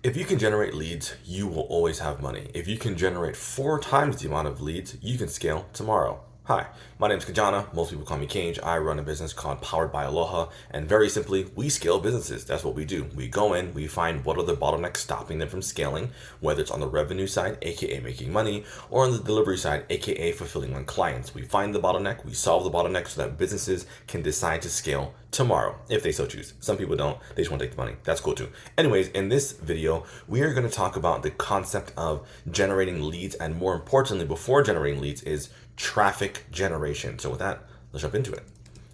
If you can generate leads, you will always have money. If you can generate 4 times the amount of leads, you can scale tomorrow. Hi, my name is Kajana. Most people call me Cage. I run a business called Powered by Aloha, and very simply, we scale businesses. That's what we do. We go in, we find what are the bottlenecks stopping them from scaling, whether it's on the revenue side, aka making money, or on the delivery side, aka fulfilling on clients. We find the bottleneck, we solve the bottleneck so that businesses can decide to scale tomorrow, if they so choose. Some people don't, they just want to take the money. That's cool too. Anyways, in this video, we are going to talk about the concept of generating leads, and more importantly, before generating leads, is traffic generation. So with that, let's jump into it.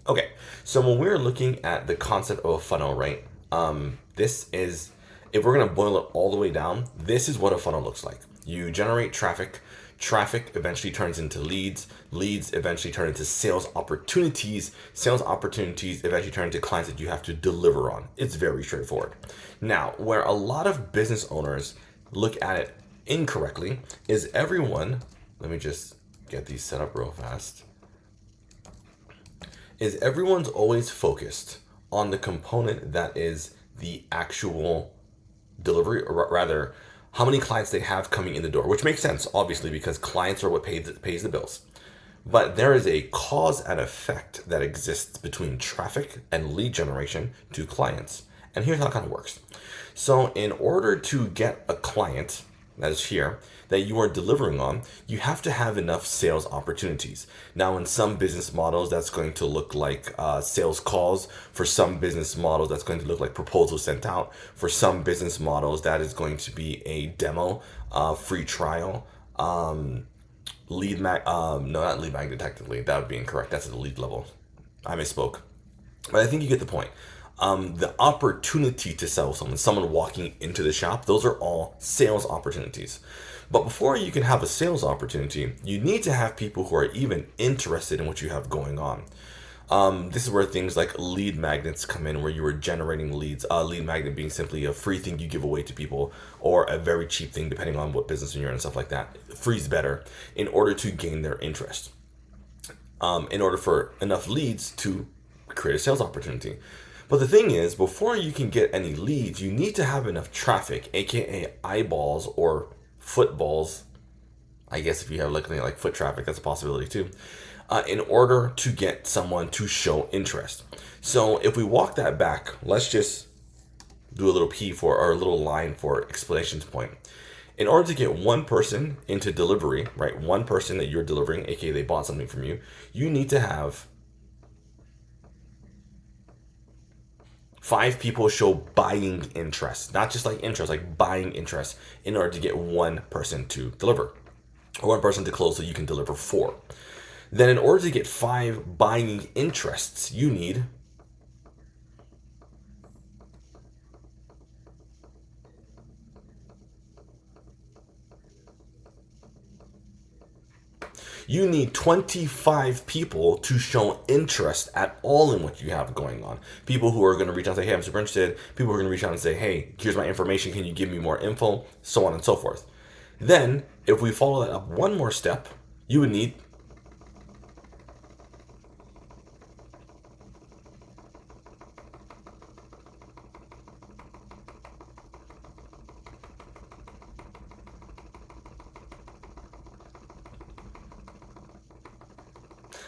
Okay, so when we're looking at the concept of a funnel, right? This is, if we're going to boil it all the way down, this is what a funnel looks like. You generate traffic. Traffic eventually turns into leads. Leads eventually turn into sales opportunities. Sales opportunities eventually turn into clients that you have to deliver on. It's very straightforward. Now, where a lot of business owners look at it incorrectly is everyone, let me just get these set up real fast, is everyone's always focused on the component that is the actual delivery, or rather, how many clients they have coming in the door, which makes sense, obviously, because clients are what pays the bills. But there is a cause and effect that exists between traffic and lead generation to clients. And here's how it kind of works. So in order to get a client that is here, that you are delivering on, you have to have enough sales opportunities. Now, in some business models, that's going to look like sales calls. For some business models, that's going to look like proposals sent out. For some business models, that is going to be a demo, free trial, no, not lead magnet technically. That would be incorrect. That's at the lead level. I misspoke. But I think you get the point. The opportunity to sell someone walking into the shop, those are all sales opportunities. But before you can have a sales opportunity, you need to have people who are even interested in what you have going on. This is where things like lead magnets come in, where you are generating leads. Lead magnet being simply a free thing you give away to people, or a very cheap thing, depending on what business you're in and stuff like that. Free's better in order to gain their interest. In order for enough leads to create a sales opportunity. But the thing is, before you can get any leads, you need to have enough traffic, aka eyeballs or footballs. I guess if you have looking like foot traffic, that's a possibility too. In order to get someone to show interest. So if we walk that back, let's just do a little P for, or a little line for explanations point. In order to get one person into delivery, right? One person that you're delivering, aka they bought something from you, you need to have 5 people show buying interest, not just like interest, like buying interest, in order to get one person to deliver, or one person to close so you can deliver 4. Then in order to get 5 buying interests, you need you need 25 people to show interest at all in what you have going on. People who are going to reach out and say, hey, I'm super interested. People who are going to reach out and say, hey, here's my information. Can you give me more info? So on and so forth. Then, if we follow that up one more step, you would need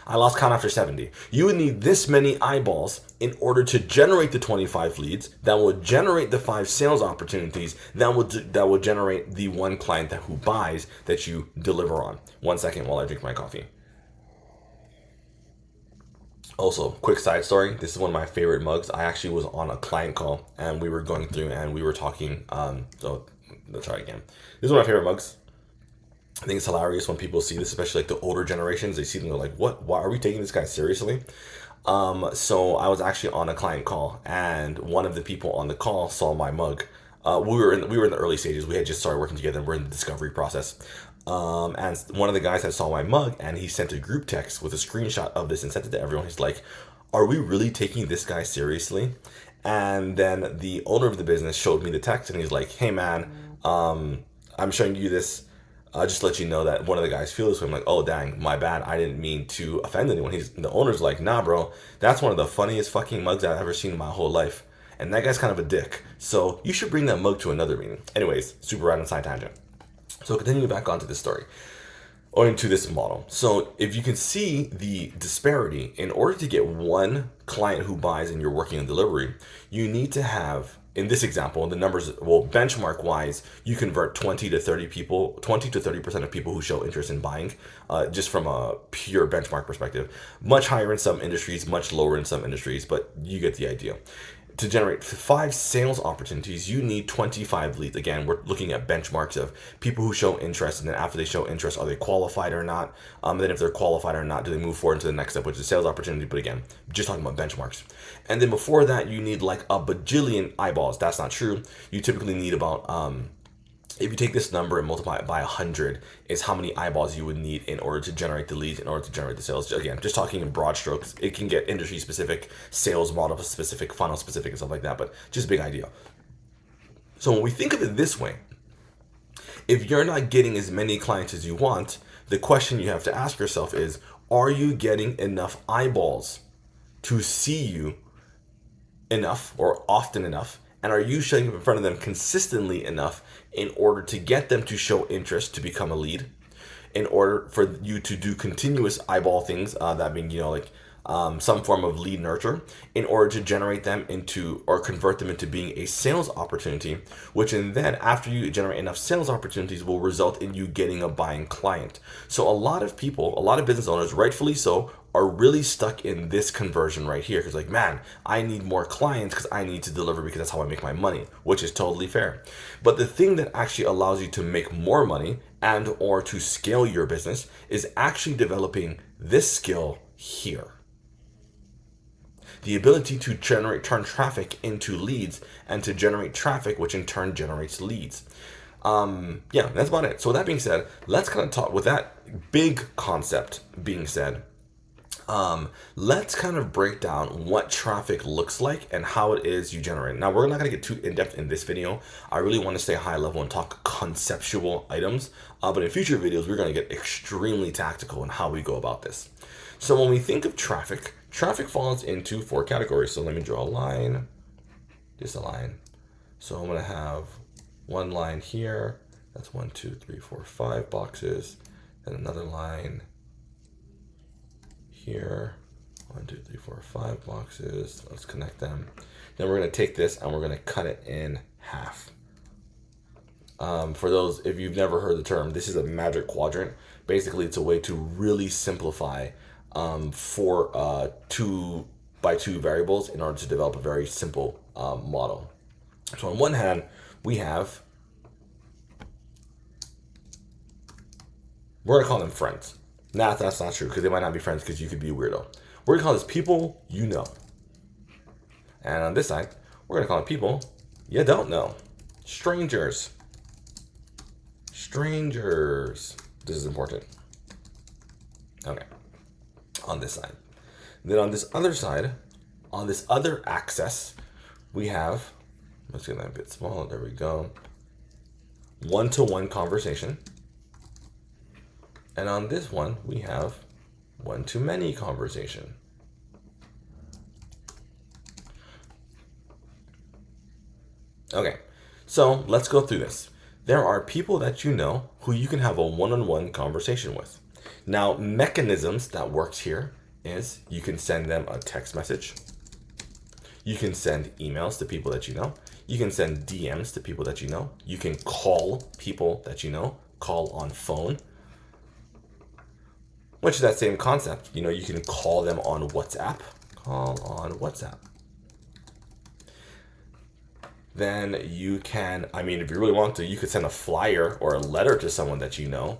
I lost count after 70. You would need this many eyeballs in order to generate the 25 leads that will generate the 5 sales opportunities that will generate the one client who buys that you deliver on. 1 second while I drink my coffee. Also, quick side story. This is one of my favorite mugs. I actually was on a client call and we were going through and we were talking. So let's try again. This is one of my favorite mugs. I think it's hilarious when people see this, especially like the older generations. They see them, they're like, what? Why are we taking this guy seriously? So I was actually on a client call, and one of the people on the call saw my mug. We were in the early stages. We had just started working together, and we're in the discovery process. And one of the guys had saw my mug, and he sent a group text with a screenshot of this and sent it to everyone. He's like, are we really taking this guy seriously? And then the owner of the business showed me the text, and he's like, hey man, I'm showing you this just to let you know that one of the guys feel this way. I'm like, oh dang, my bad. I didn't mean to offend anyone. The owner's like, nah bro, that's one of the funniest fucking mugs I've ever seen in my whole life. and that guy's kind of a dick. So you should bring that mug to another meeting. Anyways, super random side tangent. So continuing back onto this story, or into this model. So if you can see the disparity, in order to get one client who buys and you're working on delivery, you need to have, in this example, the numbers, well, benchmark wise, you convert 20 to 30% of people who show interest in buying, just from a pure benchmark perspective. Much higher in some industries, much lower in some industries, but you get the idea. To generate 5 sales opportunities, you need 25 leads. Again, we're looking at benchmarks of people who show interest, and then after they show interest, are they qualified or not? And then if they're qualified or not, do they move forward into the next step, which is sales opportunity? But again, just talking about benchmarks. And then before that, you need like a bajillion eyeballs. That's not true. You typically need about, if you take this number and multiply it by 100, is how many eyeballs you would need in order to generate the leads, in order to generate the sales. Again, just talking in broad strokes. It can get industry specific, sales model specific, funnel specific, and stuff like that, but just a big idea. So when we think of it this way, if you're not getting as many clients as you want, the question you have to ask yourself is, are you getting enough eyeballs to see you enough or often enough? And are you showing up in front of them consistently enough in order to get them to show interest to become a lead? In order for you to do continuous eyeball things, that being, some form of lead nurture, in order to generate them into, or convert them into being a sales opportunity, which and then after you generate enough sales opportunities will result in you getting a buying client. So a lot of people, a lot of business owners, rightfully so, are really stuck in this conversion right here. Because like, man, I need more clients because I need to deliver, because that's how I make my money, which is totally fair. But the thing that actually allows you to make more money and or to scale your business is actually developing this skill here. The ability to turn traffic into leads, and to generate traffic, which in turn generates leads. That's about it. So with that being said, let's kind of talk, with that big concept being said, let's kind of break down what traffic looks like and how it is you generate. Now, we're not going to get too in-depth in this video. I really want to stay high level and talk conceptual items, but in future videos, we're going to get extremely tactical in how we go about this. So when we think of traffic falls into 4 categories. So let me draw a line, just a line. So I'm going to have one line here. That's 1, 2, 3, 4, 5 boxes. And another line here. 1, 2, 3, 4, 5 boxes. Let's connect them. Then we're going to take this and we're going to cut it in half. For those, if you've never heard the term, this is a magic quadrant. Basically, it's a way to really simplify 4 2 by 2 variables in order to develop a very simple model. So on one hand, we have, we're gonna call them friends. Nah, that's not true, because they might not be friends, because you could be a weirdo. We're gonna call this people you know. And on this side, we're gonna call it people you don't know. Strangers. This is important. Okay. On this side. Then on this other side, on this other axis, we have, let's get that a bit smaller, there we go, one-to-one conversation. And on this one, we have one-to-many conversation. Okay, so let's go through this. There are people that you know who you can have a one-on-one conversation with. Now, mechanisms that works here is you can send them a text message. You can send emails to people that you know. You can send DMs to people that you know. You can call people that you know, call on phone, which is that same concept. You can call them on WhatsApp. Call on WhatsApp. Then you can, if you really want to, you could send a flyer or a letter to someone that you know.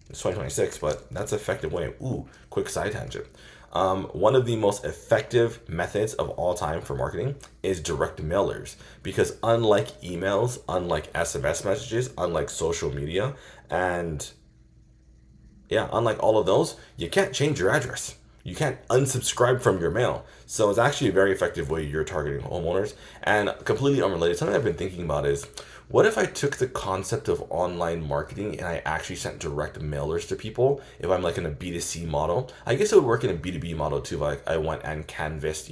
It's 2026, but that's an effective way. Ooh, quick side tangent. One of the most effective methods of all time for marketing is direct mailers, because unlike emails, unlike SMS messages, unlike social media, and unlike all of those, you can't change your address. You can't unsubscribe from your mail. So it's actually a very effective way you're targeting homeowners. And completely unrelated, something I've been thinking about is, what if I took the concept of online marketing and I actually sent direct mailers to people? If I'm like in a B2C model, I guess it would work in a B2B model too. Like I went and canvassed,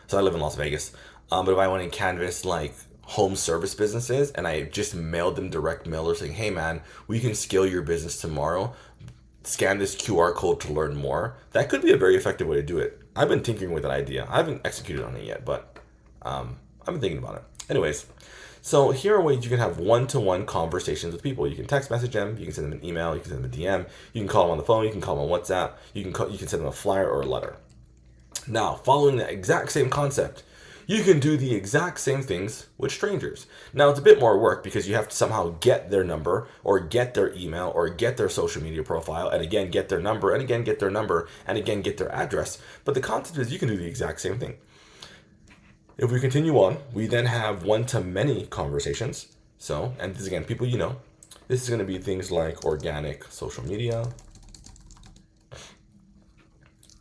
So I live in Las Vegas. But if I went and canvassed like home service businesses and I just mailed them direct mailers saying, hey man, we can scale your business tomorrow. Scan this QR code to learn more. That could be a very effective way to do it. I've been tinkering with that idea. I haven't executed on it yet, but I've been thinking about it. Anyways, so here are ways you can have one-to-one conversations with people. You can text message them, you can send them an email, you can send them a DM, you can call them on the phone, you can call them on WhatsApp, you can send them a flyer or a letter. Now, following the exact same concept, you can do the exact same things with strangers. Now, it's a bit more work because you have to somehow get their number or get their email or get their social media profile and again, get their number and again, get their number and again, get their address. But the concept is you can do the exact same thing. If we continue on, we then have one-to-many conversations. So, and this is again, people you know, this is going to be things like organic social media.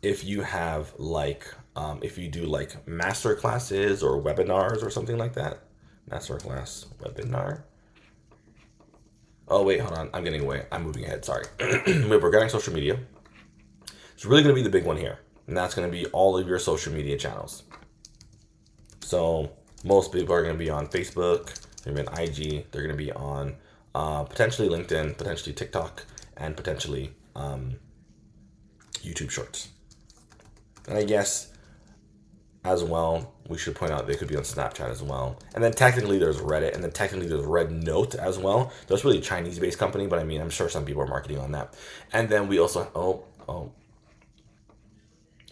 If you have like, if you do like master classes or webinars or something like that, masterclass webinar. Oh wait, hold on, I'm getting away. I'm moving ahead, sorry. We have organic social media. It's really going to be the big one here. And that's going to be all of your social media channels. So most people are going to be on Facebook, they're going to be on IG, they're going to be on potentially LinkedIn, potentially TikTok, and potentially YouTube Shorts. And I guess as well, we should point out they could be on Snapchat as well. And then technically there's Reddit, and then technically there's Red as well. That's really a Chinese-based company, but I mean, I'm sure some people are marketing on that. And then we also,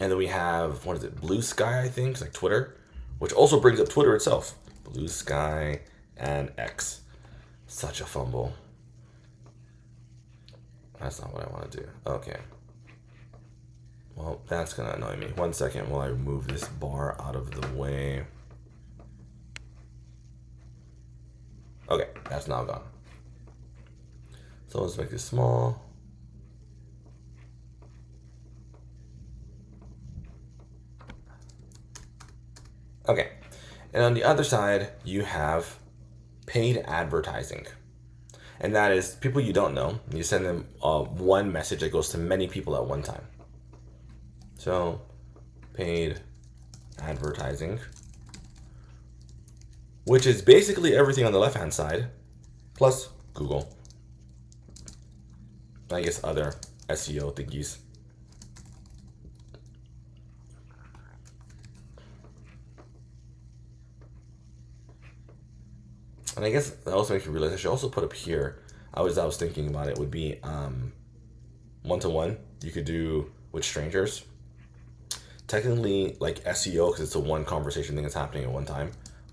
and then we have, what is it, Blue Sky, I think, it's like Twitter, which also brings up Twitter itself. Blue Sky and X. Such a fumble. That's not what I want to do. Okay. Well, that's going to annoy me. 1 second while I move this bar out of the way. Okay, that's now gone. So let's make this small. Okay, and on the other side, you have paid advertising. And that is people you don't know. You send them one message that goes to many people at one time. So, paid advertising, which is basically everything on the left-hand side, plus Google. I guess other SEO thingies. And I guess that also makes me realize I should also put up here, I was thinking about it, would be one-to-one. You could do with strangers. Technically, like SEO, because it's a one conversation thing that's happening at one time.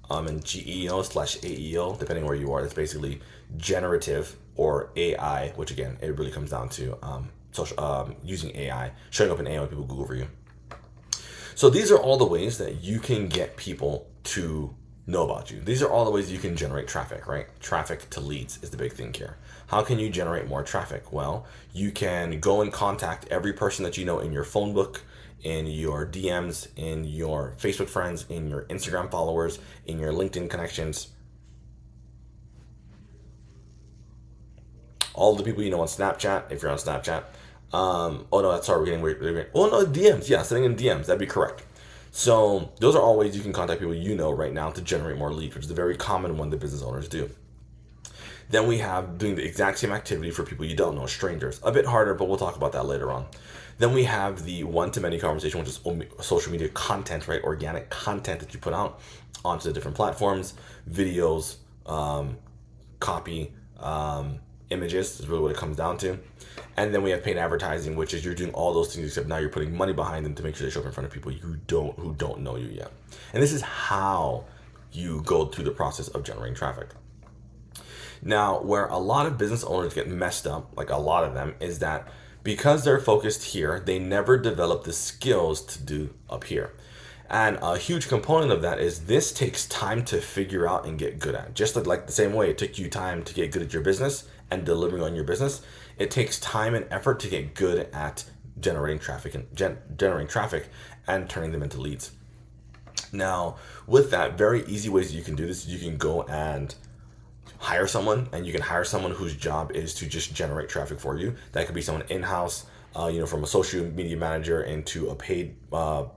And GEO/AEO, depending where you are, that's basically generative or AI, which again, it really comes down to using AI, showing up in AI when people Google for you. So these are all the ways that you can get people to know about you. These are all the ways you can generate traffic, right? Traffic to leads is the big thing here. How can you generate more traffic? Well, you can go and contact every person that you know in your phone book, in your DMs, in your Facebook friends, in your Instagram followers, in your LinkedIn connections. All the people you know on Snapchat, if you're on Snapchat. Oh no, that's sorry, we're getting oh no, DMs, yeah, sending in DMs, that'd be correct. So those are all ways you can contact people you know right now to generate more leads, which is a very common one that business owners do. Then we have doing the exact same activity for people you don't know, strangers. A bit harder, but we'll talk about that later on. Then we have the one-to-many conversation, which is social media content, right? Organic content that you put out onto the different platforms, videos, copy, images is really what it comes down to. And then we have paid advertising, which is you're doing all those things, except now you're putting money behind them to make sure they show up in front of people who don't know you yet. And this is how you go through the process of generating traffic. Now, where a lot of business owners get messed up, like a lot of them, is that because they're focused here, they never develop the skills to do up here. And a huge component of that is this takes time to figure out and get good at. Just like the same way it took you time to get good at your business and delivering on your business, it takes time and effort to get good at generating traffic and turning them into leads. Now, with that, very easy ways you can do this, you can go and hire someone, and you can hire someone whose job is to just generate traffic for you. That could be someone in-house, from a social media manager into a paid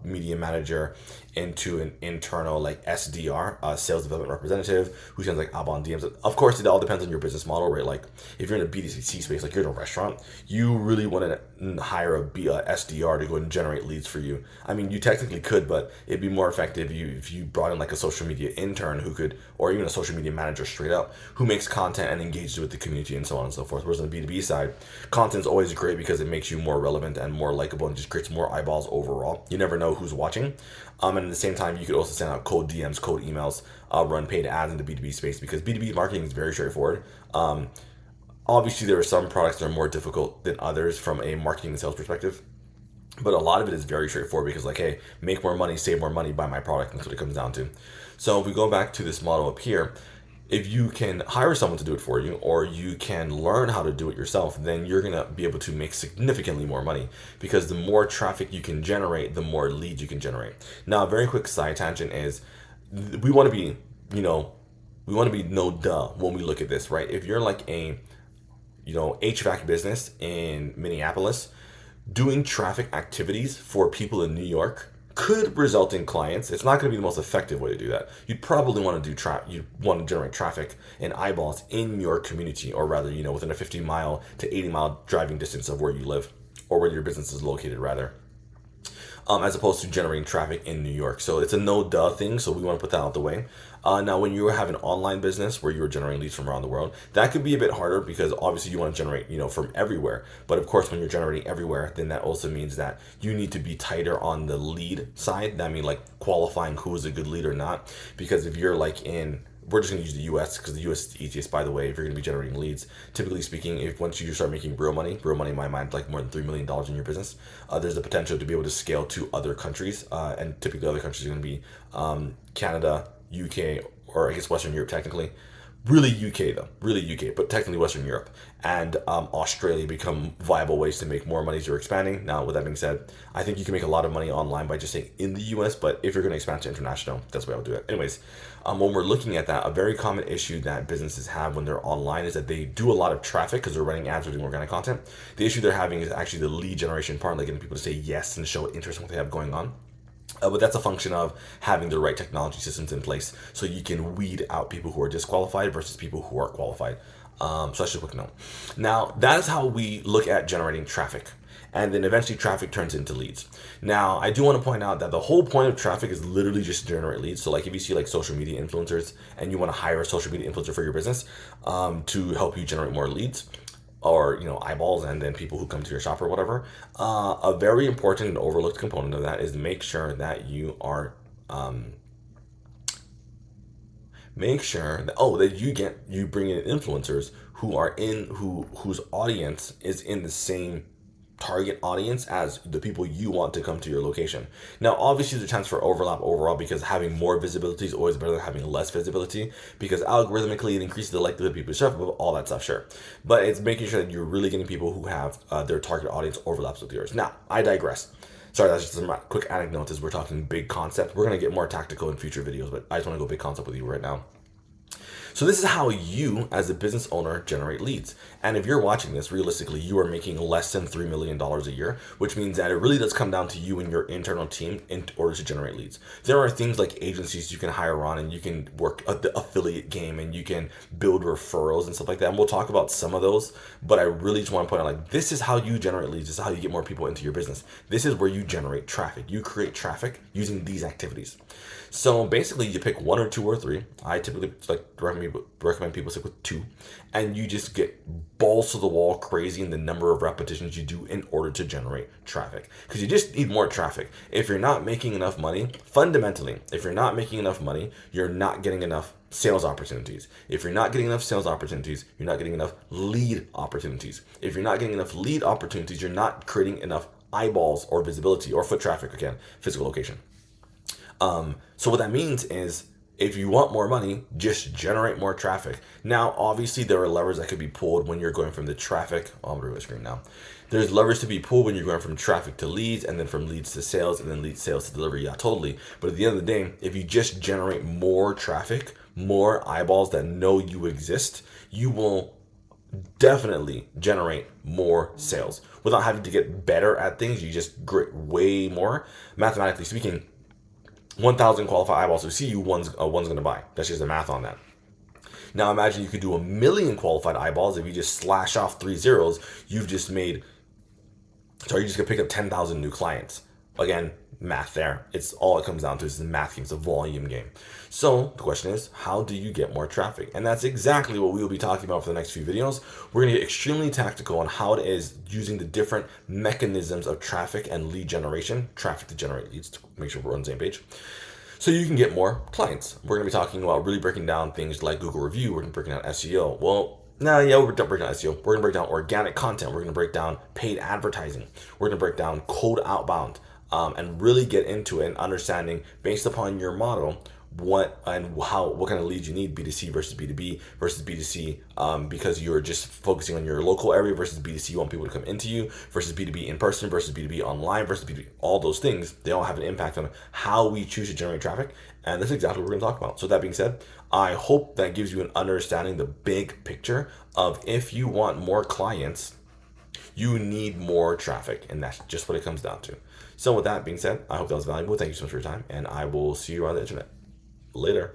media manager into an internal like SDR, sales development representative, who sends like outbound DMs. Of course, it all depends on your business model, right? Like if you're in a B2C space, like you're in a restaurant, you really want to hire a SDR to go and generate leads for you. I mean, you technically could, but it'd be more effective if you brought in like a social media intern who could, or even a social media manager straight up, who makes content and engages with the community and so on and so forth. Whereas on the B2B side, content's always great because it makes you more relevant and more likable and just creates more eyeballs overall. You never know who's watching. And at the same time, you could also send out cold DMs, cold emails, run paid ads in the B2B space, because B2B marketing is very straightforward. Obviously, there are some products that are more difficult than others from a marketing and sales perspective. But a lot of it is very straightforward because, like, hey, make more money, save more money, buy my product. And that's what it comes down to. So if we go back to this model up here, if you can hire someone to do it for you, or you can learn how to do it yourself, then you're going to be able to make significantly more money, because the more traffic you can generate, the more leads you can generate. Now, a very quick side tangent is we want to be, no duh when we look at this, right? If you're like a, HVAC business in Minneapolis, doing traffic activities for people in New York could result in clients. It's not going to be the most effective way to do that. You'd probably want to you want to generate traffic and eyeballs in your community, or rather, within a 50-mile to 80-mile driving distance of where you live, or where your business is located, rather. As opposed to generating traffic in New York. So it's a no-duh thing, so we want to put that out the way. Now, when you have an online business where you're generating leads from around the world, that could be a bit harder, because obviously you want to generate, from everywhere. But of course, when you're generating everywhere, then that also means that you need to be tighter on the lead side. That means like qualifying who is a good lead or not. Because if you're like we're just going to use the US, because the US is the easiest, by the way, if you're going to be generating leads. Typically speaking, if once you start making real money in my mind, like more than $3 million in your business, there's the potential to be able to scale to other countries. And typically other countries are going to be Canada, UK, or I guess Western Europe technically. Really UK though, but technically Western Europe, and Australia become viable ways to make more money as you're expanding. Now, with that being said, I think you can make a lot of money online by just saying in the US, but if you're going to expand to international, that's the way I would do it. Anyways, when we're looking at that, a very common issue that businesses have when they're online is that they do a lot of traffic because they're running ads or doing organic content. The issue they're having is actually the lead generation part, like getting people to say yes and show interest in what they have going on. But that's a function of having the right technology systems in place, so you can weed out people who are disqualified versus people who are qualified. So that's just a quick note. Now, that is how we look at generating traffic. And then eventually traffic turns into leads. Now, I do want to point out that the whole point of traffic is literally just to generate leads. So like if you see like social media influencers and you want to hire a social media influencer for your business to help you generate more leads, or eyeballs, and then people who come to your shop or whatever, a very important and overlooked component of that is to make sure that you are you bring in influencers whose audience is in the same target audience as the people you want to come to your location. Now, obviously, there's a chance for overlap overall, because having more visibility is always better than having less visibility, because algorithmically it increases the likelihood of people to shop, all that stuff, sure. But it's making sure that you're really getting people who have their target audience overlaps with yours. Now, I digress. Sorry, that's just some quick anecdotes as we're talking big concept. We're going to get more tactical in future videos, but I just want to go big concept with you right now. So this is how you, as a business owner, generate leads. And if you're watching this, realistically, you are making less than $3 million a year, which means that it really does come down to you and your internal team in order to generate leads. There are things like agencies you can hire on, and you can work the affiliate game, and you can build referrals and stuff like that. And we'll talk about some of those, but I really just want to point out, like, this is how you generate leads. This is how you get more people into your business. This is where you generate traffic. You create traffic using these activities. So basically, you pick one or two or three. I typically recommend people stick with two, and you just get balls to the wall crazy in the number of repetitions you do in order to generate traffic, because you just need more traffic. If you're not making enough money, fundamentally, if you're not making enough money, you're not getting enough sales opportunities. If you're not getting enough sales opportunities, you're not getting enough lead opportunities. If you're not getting enough lead opportunities, you're not creating enough eyeballs or visibility or foot traffic, again, physical location. So what that means is, if you want more money, just generate more traffic. Now, obviously, there are levers that could be pulled when you're going from the traffic. I'm going to screen now. There's levers to be pulled when you're going from traffic to leads, and then from leads to sales, and then lead sales to delivery. Yeah, totally. But at the end of the day, if you just generate more traffic, more eyeballs that know you exist, you will definitely generate more sales without having to get better at things. You just grit way more. Mathematically speaking, 1,000 qualified eyeballs who see you, one's going to buy. That's just the math on that. Now imagine you could do 1,000,000 qualified eyeballs. If you just slash off 3 zeros, you've just made, sorry, you just gonna pick up 10,000 new clients. Again, math there. It's all it comes down to is the math game. It's a volume game. So the question is, how do you get more traffic? And that's exactly what we will be talking about for the next few videos. We're gonna get extremely tactical on how it is using the different mechanisms of traffic and lead generation, traffic to generate leads, to make sure we're on the same page, so you can get more clients. We're gonna be talking about really breaking down things like Google review. We're gonna be breaking down SEO. Well, we're breaking down SEO. We're gonna break down organic content. We're gonna break down paid advertising. We're gonna break down cold outbound, and really get into it and understanding based upon your model what kind of leads you need, B2C versus B2B versus B2C, because you're just focusing on your local area versus B2C, you want people to come into you, versus B2B in person versus B2B online versus B2B. All those things, they all have an impact on how we choose to generate traffic, and that's exactly what we're going to talk about. So that being said, I hope that gives you an understanding, the big picture of if you want more clients, you need more traffic, and that's just what it comes down to. So with that being said, I hope that was valuable. Thank you so much for your time, and I will see you on the internet. Later.